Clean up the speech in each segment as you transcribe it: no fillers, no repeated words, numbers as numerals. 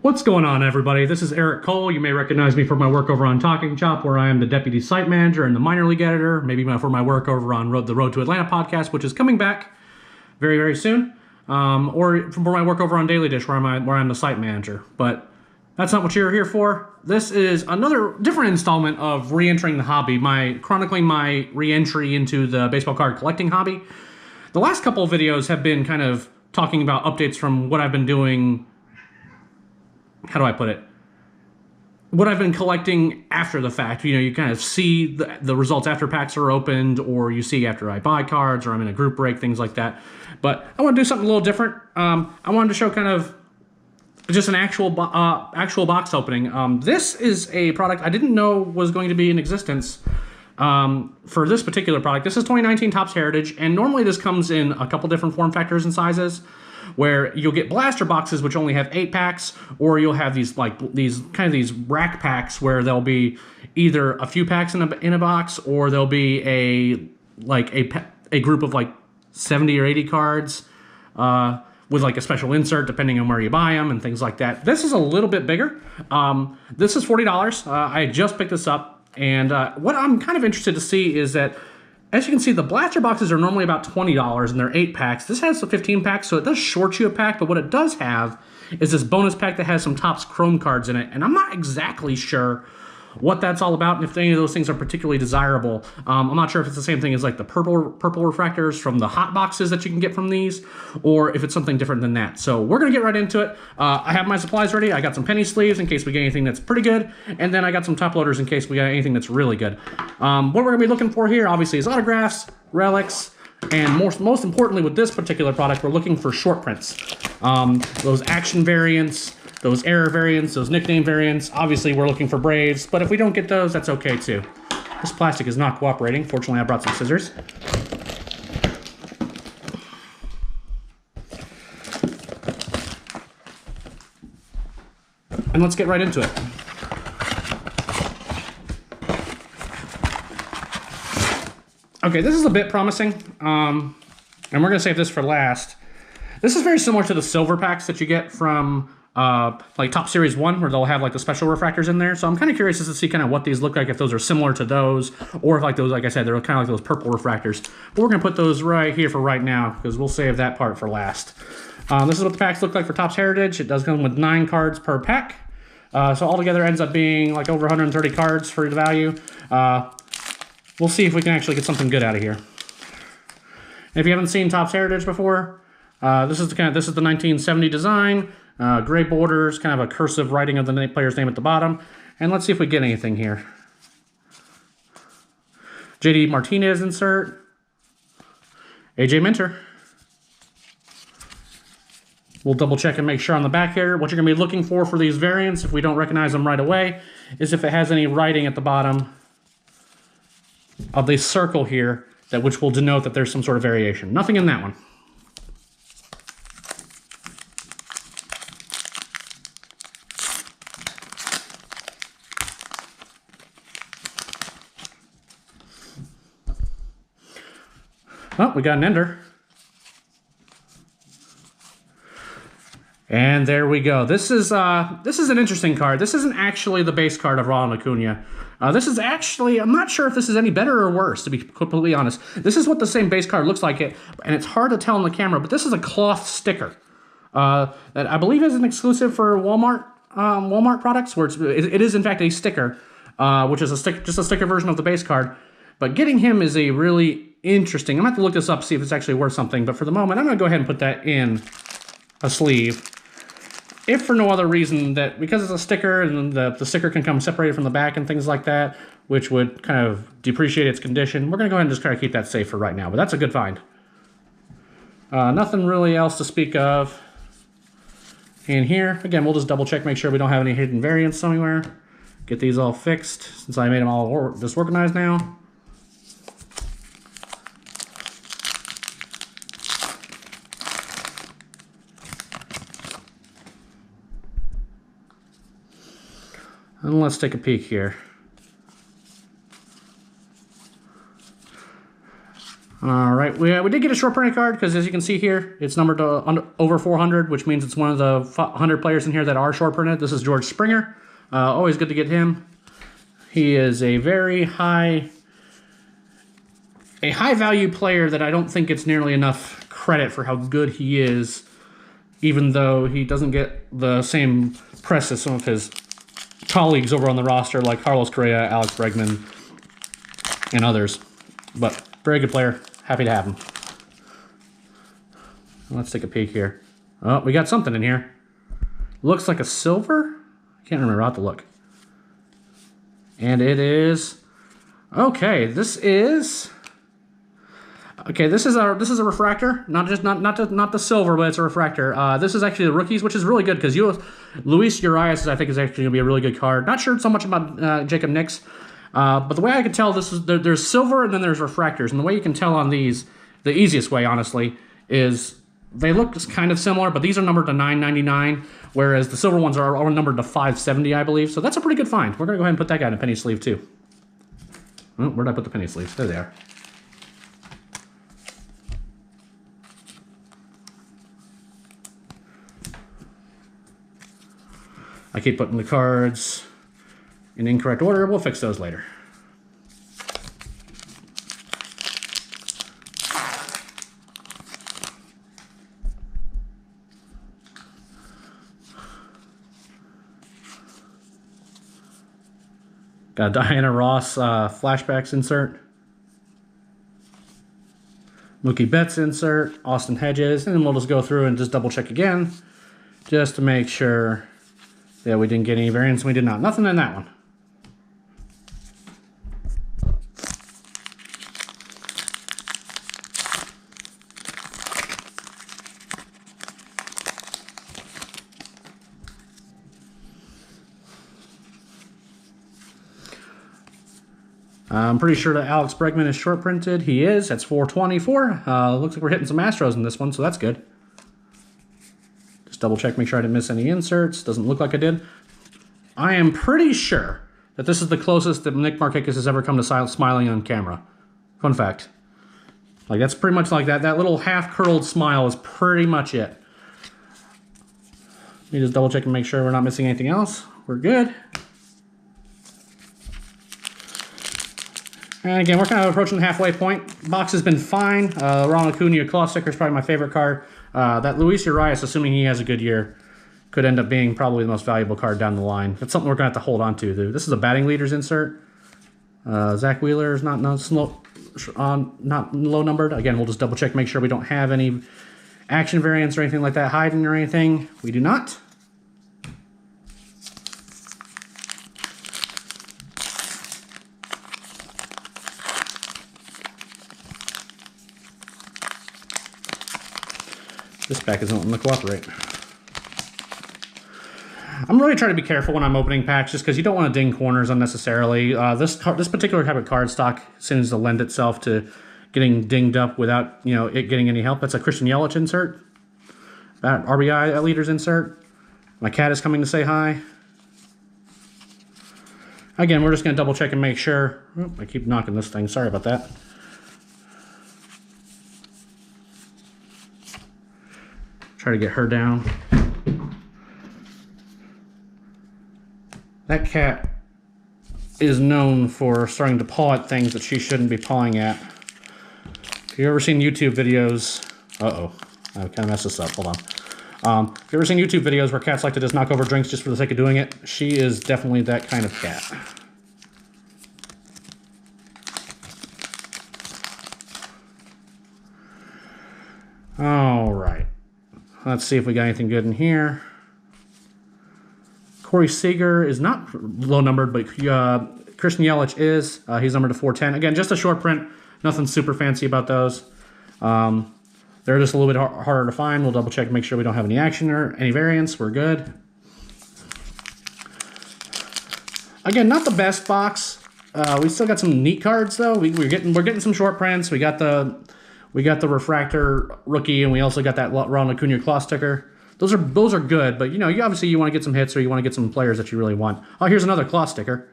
What's going on, everybody? This is Eric Cole. You may recognize me for my work over on Talking Chop, where I am the deputy site manager and the minor league editor. Maybe for my work over on the Road to Atlanta podcast, which is coming back very, very soon. Or for my work over on Daily Dish, where I'm the site manager. But that's not what you're here for. This is another different installment of re-entering the hobby, chronicling my re-entry into the baseball card collecting hobby. The last couple of videos have been kind of talking about updates from what I've been doing. How do I put it? What I've been collecting after the fact. You know, you kind of see the results after packs are opened, or you see after I buy cards, or I'm in a group break, things like that. But I want to do something a little different. I wanted to show kind of just an actual box opening. This is a product I didn't know was going to be in existence for this particular product. This is 2019 Topps Heritage, and normally this comes in a couple different form factors and sizes, where you'll get blaster boxes which only have 8 packs, or you'll have these these rack packs where there'll be either a few packs in a box, or there'll be a group of 70 or 80 cards with a special insert depending on where you buy them and things like that. This is a little bit bigger. This is $40. I just picked this up, and what I'm kind of interested to see is that, as you can see, the blaster boxes are normally about $20 and they're 8 packs. This has the 15 packs, so it does short you a pack, but what it does have is this bonus pack that has some Topps Chrome cards in it, and I'm not exactly sure what that's all about and if any of those things are particularly desirable. I'm not sure if it's the same thing as the purple refractors from the hot boxes that you can get from these, or if it's something different than that. So we're going to get right into it. I have my supplies ready. I got some penny sleeves in case we get anything that's pretty good, and then I got some top loaders in case we got anything that's really good. What we're going to be looking for here, obviously, is autographs, relics, and most importantly with this particular product, we're looking for short prints. Those action variants, those error variants, those nickname variants. Obviously, we're looking for Braves, but if we don't get those, that's okay too. This plastic is not cooperating. Fortunately, I brought some scissors. And let's get right into it. Okay, this is a bit promising, and we're going to save this for last. This is very similar to the silver packs that you get from Top Series 1, where they'll have the special refractors in there. So I'm kind of curious to see kind of what these look like, if those are similar to those, or if those, like I said, they're kind of like those purple refractors. But we're going to put those right here for right now, because we'll save that part for last. This is what the packs look like for Topps Heritage. It does come with 9 cards per pack. So altogether ends up being over 130 cards for the value. We'll see if we can actually get something good out of here. And if you haven't seen Topps Heritage before, this is the 1970 design. Gray borders, kind of a cursive writing of the player's name at the bottom. And let's see if we get anything here. JD Martinez insert. AJ Minter. We'll double check and make sure on the back here. What you're going to be looking for these variants, if we don't recognize them right away, is if it has any writing at the bottom of the circle here, which will denote that there's some sort of variation. Nothing in that one. Oh, we got an ender. And there we go. This is an interesting card. This isn't actually the base card of Ronald Acuna. This is actually, I'm not sure if this is any better or worse, to be completely honest. This is what the same base card looks like, and it's hard to tell on the camera, but this is a cloth sticker that I believe is an exclusive for Walmart products, where it is in fact a sticker, which is just a sticker version of the base card. But getting him is a really interesting. I'm going to have to look this up, see if it's actually worth something. But for the moment, I'm going to go ahead and put that in a sleeve. If for no other reason that because it's a sticker and the sticker can come separated from the back and things like that, which would kind of depreciate its condition, we're going to go ahead and just try to keep that safe for right now. But that's a good find. Nothing really else to speak of in here. Again, we'll just double check, make sure we don't have any hidden variants somewhere. Get these all fixed since I made them all disorganized now. And let's take a peek here. Alrighty, right, we did get a short printed card because, as you can see here, it's numbered to over 400, which means it's one of the 100 players in here that are short printed. This is George Springer. Always good to get him. He is a very high value player that I don't think gets nearly enough credit for how good he is, even though he doesn't get the same press as some of his colleagues over on the roster, like Carlos Correa, Alex Bregman, and others. But very good player. Happy to have him. Let's take a peek here. Oh, we got something in here. Looks like a silver? I can't remember how to look. And it is... Okay, this is... Okay, this is a refractor, not the silver, but it's a refractor. This is actually the rookies, which is really good because Luis Urias, I think, is actually going to be a really good card. Not sure so much about Jacob Nix, but the way I could tell, there's silver and then there's refractors, and the way you can tell on these, the easiest way, honestly, is they look kind of similar, but these are numbered to 999, whereas the silver ones are all numbered to 570, I believe. So that's a pretty good find. We're going to go ahead and put that guy in a penny sleeve too. Oh, where did I put the penny sleeves? There they are. I keep putting the cards in incorrect order. We'll fix those later. Got a Diana Ross flashbacks insert. Mookie Betts insert. Austin Hedges. And then we'll just go through and just double check again, just to make sure that we didn't get any variants. We did not. Nothing in that one. I'm pretty sure that Alex Bregman is short printed. He is. That's 424. Looks like we're hitting some Astros in this one, so that's good. Just double check, make sure I didn't miss any inserts. Doesn't look like I did. I am pretty sure that this is the closest that Nick Markakis has ever come to smiling on camera. Fun fact. Like, that's pretty much like that. That little half-curled smile is pretty much it. Let me just double check and make sure we're not missing anything else. We're good. And again, we're kind of approaching the halfway point. Box has been fine. Ronald Acuna claw sticker is probably my favorite card. That Luis Urias, assuming he has a good year, could end up being probably the most valuable card down the line. That's something we're going to have to hold on to, dude. This is a batting leaders insert. Zach Wheeler is not low numbered. Again, we'll just double check, make sure we don't have any action variants or anything like that hiding or anything. We do not. This pack isn't wanting to cooperate. I'm really trying to be careful when I'm opening packs, just because you don't want to ding corners unnecessarily. This particular type of card stock seems to lend itself to getting dinged up without it getting any help. That's a Christian Yelich insert. That RBI leaders insert. My cat is coming to say hi. Again, we're just going to double check and make sure. Oh, I keep knocking this thing. Sorry about that. Try to get her down. That cat is known for starting to paw at things that she shouldn't be pawing at. If you've ever seen YouTube videos... Uh-oh. I kind of messed this up. Hold on. If you've ever seen YouTube videos where cats like to just knock over drinks just for the sake of doing it, she is definitely that kind of cat. All right. Let's see if we got anything good in here. Corey Seager is not low numbered, but Christian Yelich is. He's numbered to 410. Again, just a short print. Nothing super fancy about those. They're just a little bit harder to find. We'll double check, make sure we don't have any action or any variants. We're good. Again, not the best box. We still got some neat cards though. We're getting some short prints. We got the refractor rookie, and we also got that Ronald Acuna claw sticker. Those are good, but you obviously you want to get some hits or you want to get some players that you really want. Oh, here's another claw sticker.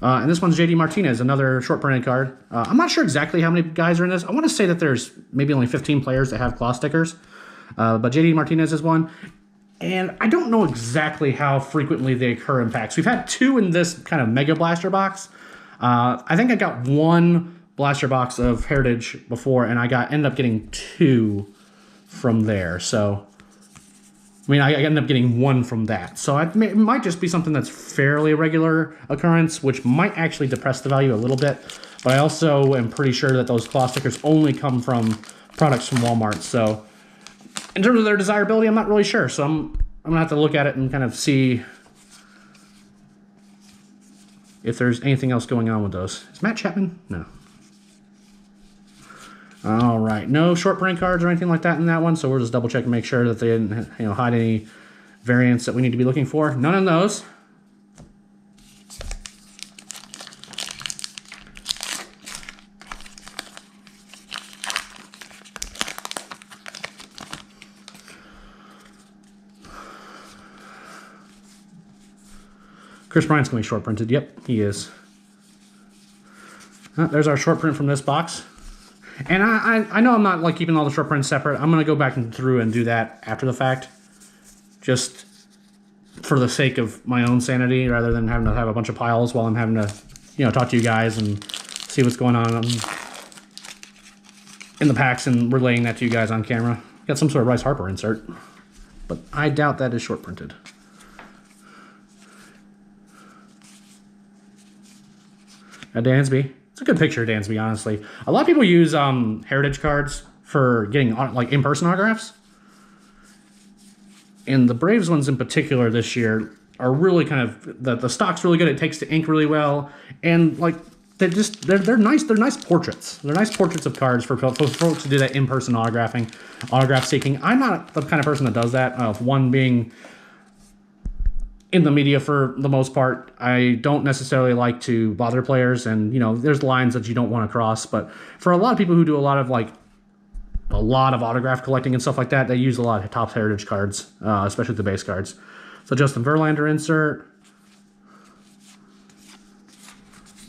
And this one's JD Martinez, another short printed card. I'm not sure exactly how many guys are in this. I want to say that there's maybe only 15 players that have claw stickers. But JD Martinez is one. And I don't know exactly how frequently they occur in packs. We've had 2 in this kind of Mega Blaster box. I think I got 1 blaster box of Heritage before, and I ended up getting 2 from there. So, I mean, I ended up getting 1 from that. So it might just be something that's fairly regular occurrence, which might actually depress the value a little bit. But I also am pretty sure that those claw stickers only come from products from Walmart. So in terms of their desirability, I'm not really sure. So I'm gonna have to look at it and kind of see if there's anything else going on with those. Is Matt Chapman? No. All right, no short print cards or anything like that in that one. So we'll just double check and make sure that they didn't, hide any variants that we need to be looking for. None in those. Chris Bryant's going to be short printed. Yep, he is. There's our short print from this box. And I know I'm not like keeping all the short prints separate. I'm going to go back through and do that after the fact. Just for the sake of my own sanity, rather than having to have a bunch of piles while I'm having to, talk to you guys and see what's going on in the packs and relaying that to you guys on camera. Got some sort of Bryce Harper insert, but I doubt that is short printed. Dansby. It's a good picture of Dansby, honestly. A lot of people use Heritage cards for getting like in-person autographs. And the Braves ones in particular this year are really kind of, the stock's really good. It takes the ink really well. And like, they're nice. They're nice portraits. They're nice portraits of cards for folks to do that in-person autograph seeking. I'm not the kind of person that does that. One being in the media for the most part, I don't necessarily like to bother players, and there's lines that you don't want to cross. But for a lot of people who do a lot of autograph collecting and stuff like that, they use a lot of Topps Heritage cards, especially the base cards. So Justin Verlander insert.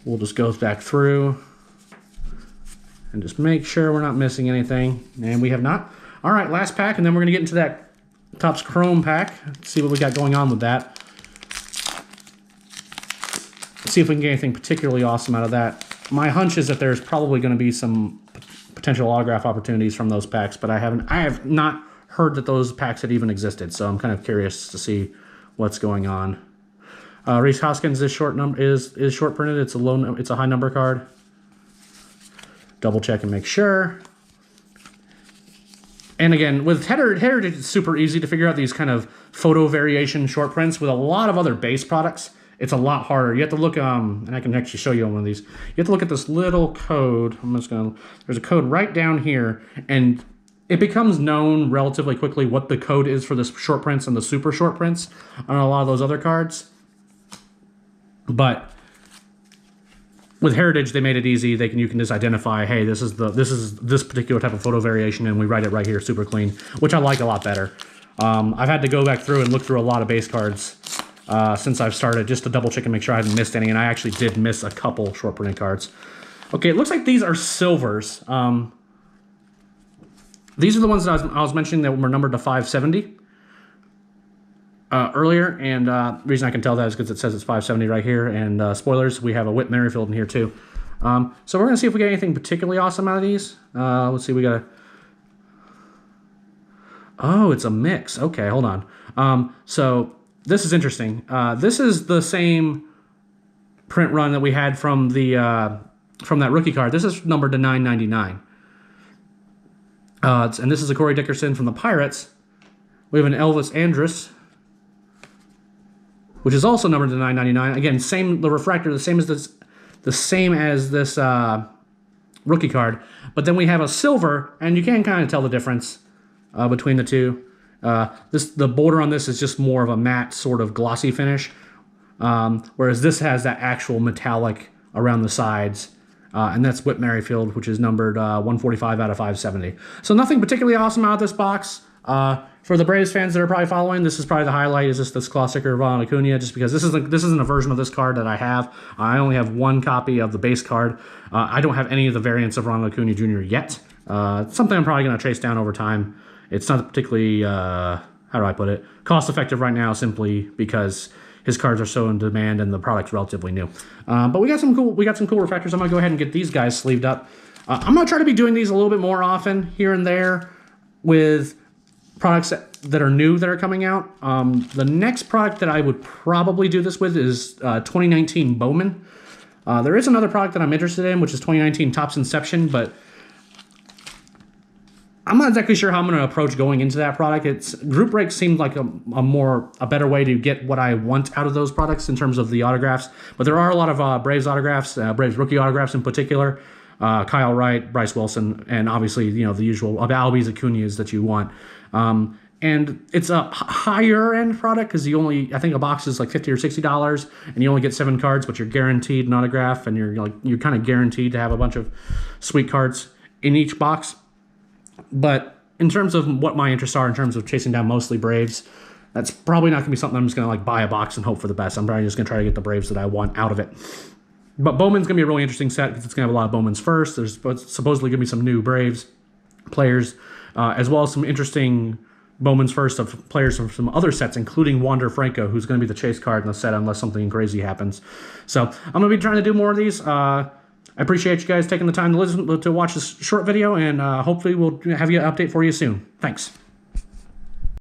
We'll just go back through and just make sure we're not missing anything, and we have not. All right, last pack, and then we're gonna get into that Topps Chrome pack. See what we got going on with that. See if we can get anything particularly awesome out of that. My hunch is that there's probably going to be some potential autograph opportunities from those packs, but I have not heard that those packs had even existed, so I'm kind of curious to see what's going on. Rhys Hoskins is short printed. It's a high number card. Double check and make sure. And again, with Heritage, it's super easy to figure out these kind of photo variation short prints. With a lot of other base products, it's a lot harder. You have to look, and I can actually show you on one of these. You have to look at this little code. There's a code right down here, and it becomes known relatively quickly what the code is for the short prints and the super short prints on a lot of those other cards. But with Heritage, they made it easy. You can just identify, hey, this is this particular type of photo variation, and we write it right here, super clean, which I like a lot better. I've had to go back through and look through a lot of base cards since I've started, just to double check and make sure I haven't missed any, and I actually did miss a couple short printed cards. Okay, it looks like these are silvers. These are the ones that I was mentioning that were numbered to 570 earlier, and the reason I can tell that is because it says it's 570 right here, and spoilers, we have a Whit Merrifield in here too. So we're going to see if we get anything particularly awesome out of these. Let's see, we got a... Oh, it's a mix. Okay, hold on. So this is interesting. This is the same print run that we had from that rookie card. This is numbered to 999. And this is a Corey Dickerson from the Pirates. We have an Elvis Andrus, which is also numbered to 999. Again, the refractor, the same as this rookie card. But then we have a silver, and you can kind of tell the difference between the two. The border on this is just more of a matte sort of glossy finish, whereas this has that actual metallic around the sides. And that's Whit Merrifield, which is numbered 145 out of 570. So nothing particularly awesome out of this box. For the Braves fans that are probably following, this is probably the highlight. Is this claw sticker of Acuna? Just because this isn't a version of this card that I have. I only have one copy of the base card. I don't have any of the variants of Ronald Acuna Jr. yet. It's something I'm probably going to chase down over time. It's not particularly how do I put it, cost effective right now, simply because his cards are so in demand and the product's relatively new. But we got some cool refractors. I'm gonna go ahead and get these guys sleeved up. I'm gonna try to be doing these a little bit more often here and there with products that are new that are coming out. The next product that I would probably do this with is 2019 Bowman. There is another product that I'm interested in, which is 2019 Topps Inception, but I'm not exactly sure how I'm going to approach going into that product. Group breaks seemed like a better way to get what I want out of those products in terms of the autographs. But there are a lot of Braves autographs, Braves rookie autographs in particular. Kyle Wright, Bryce Wilson, and obviously the usual Albies, Acunas that you want. And it's a higher end product because I think a box is like $50 or $60, and you only get 7 cards, but you're guaranteed an autograph, and you're kind of guaranteed to have a bunch of sweet cards in each box. But in terms of what my interests are, in terms of chasing down mostly Braves, that's probably not going to be something I'm just going to buy a box and hope for the best. I'm probably just going to try to get the Braves that I want out of it. But Bowman's going to be a really interesting set because it's going to have a lot of Bowman's first. There's supposedly going to be some new Braves players, as well as some interesting Bowman's first of players from some other sets, including Wander Franco, who's going to be the chase card in the set unless something crazy happens. So I'm going to be trying to do more of these. I appreciate you guys taking the time to watch this short video, and hopefully we'll have an update for you soon. Thanks.